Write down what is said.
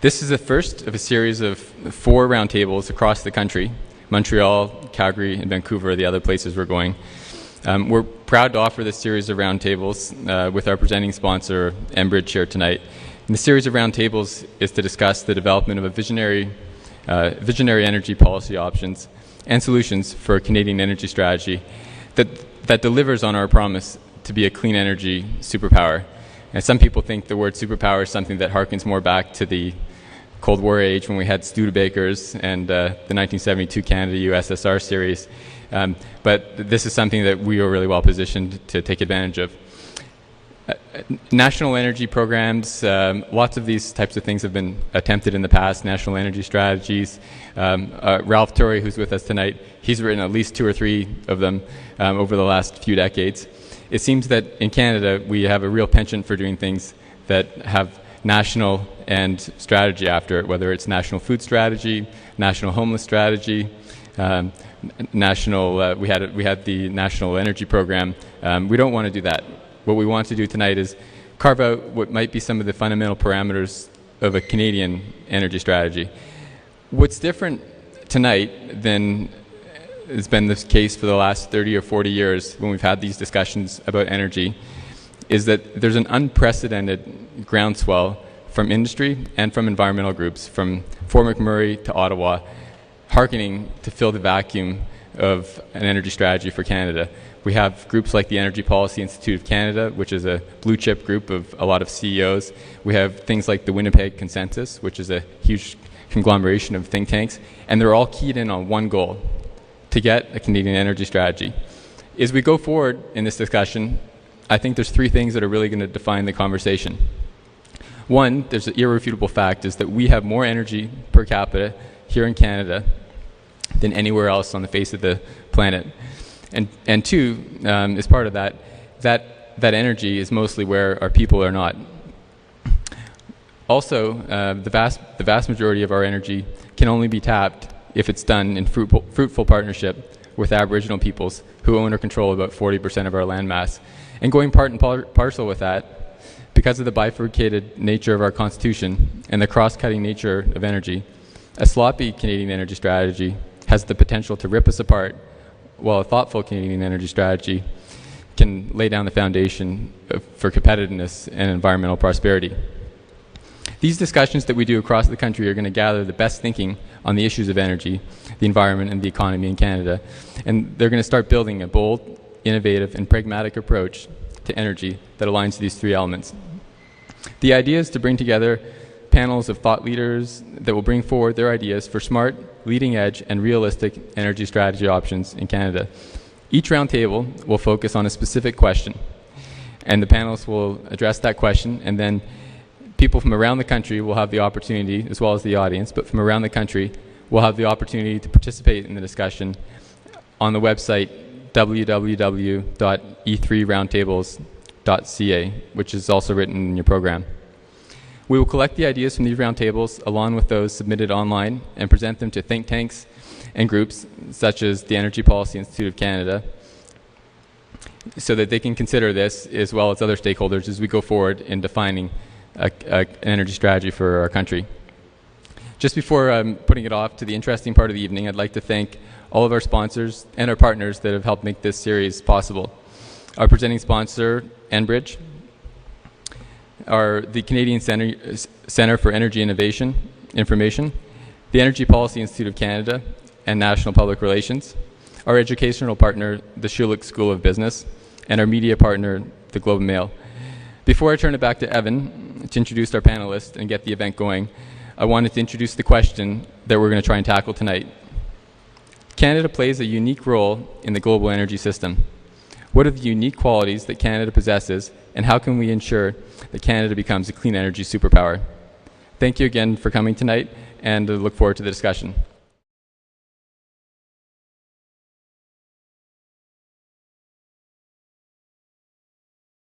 This is the first of a series of 4 roundtables across the country. Montreal, Calgary, and Vancouver are the other places we're going. We're proud to offer this series of roundtables with our presenting sponsor, Enbridge, here tonight. And the series of roundtables is to discuss the development of a visionary energy policy options and solutions for a Canadian energy strategy that delivers on our promise to be a clean energy superpower. And some people think the word superpower is something that harkens more back to the Cold War age when we had Studebakers and the 1972 Canada-USSR series. But this is something that we are really well positioned to take advantage of. National energy programs, lots of these types of things have been attempted in the past, national energy strategies. Ralph Torrey, who's with us tonight, he's written at least 2 or 3 of them over the last few decades. It seems that in Canada we have a real penchant for doing things that have national and strategy after it, whether it's national food strategy, national homeless strategy, national. We had the national energy program. We don't want to do that. What we want to do tonight is carve out what might be some of the fundamental parameters of a Canadian energy strategy. What's different tonight than has been the case for the last 30 or 40 years when we've had these discussions about energy is that there's an unprecedented groundswell from industry and from environmental groups, from Fort McMurray to Ottawa, hearkening to fill the vacuum of an energy strategy for Canada. We have groups like the Energy Policy Institute of Canada, which is a blue-chip group of a lot of CEOs. We have things like the Winnipeg Consensus, which is a huge conglomeration of think tanks, and they're all keyed in on one goal: to get a Canadian energy strategy. As we go forward in this discussion, I think there's 3 things that are really going to define the conversation. One, there's an irrefutable fact, is that we have more energy per capita here in Canada than anywhere else on the face of the planet. And 2, as part of that energy is mostly where our people are not. Also, the vast majority of our energy can only be tapped if it's done in fruitful partnership with Aboriginal peoples who own or control about 40% of our land mass. And going part and parcel with that, because of the bifurcated nature of our Constitution and the cross-cutting nature of energy, a sloppy Canadian energy strategy has the potential to rip us apart, while a thoughtful Canadian energy strategy can lay down the foundation for competitiveness and environmental prosperity. These discussions that we do across the country are going to gather the best thinking on the issues of energy, the environment, and the economy in Canada. And they're going to start building a bold, innovative, and pragmatic approach to energy that aligns to these 3 elements. The idea is to bring together panels of thought leaders that will bring forward their ideas for smart, leading-edge, and realistic energy strategy options in Canada. Each roundtable will focus on a specific question, and the panelists will address that question, and then people from around the country will have the opportunity, as well as the audience, but from around the country will have the opportunity to participate in the discussion on the website www.e3roundtables.ca, which is also written in your program. We will collect the ideas from these roundtables along with those submitted online and present them to think tanks and groups such as the Energy Policy Institute of Canada so that they can consider this as well as other stakeholders as we go forward in defining an energy strategy for our country. Just before putting it off to the interesting part of the evening, I'd like to thank all of our sponsors and our partners that have helped make this series possible. Our presenting sponsor, Enbridge, the Canadian Centre for Energy Information, the Energy Policy Institute of Canada, and National Public Relations, our educational partner, the Schulich School of Business, and our media partner, the Globe and Mail. Before I turn it back to Evan to introduce our panelists and get the event going, I wanted to introduce the question that we're going to try and tackle tonight. Canada plays a unique role in the global energy system. What are the unique qualities that Canada possesses, and how can we ensure that Canada becomes a clean energy superpower? Thank you again for coming tonight, and I look forward to the discussion.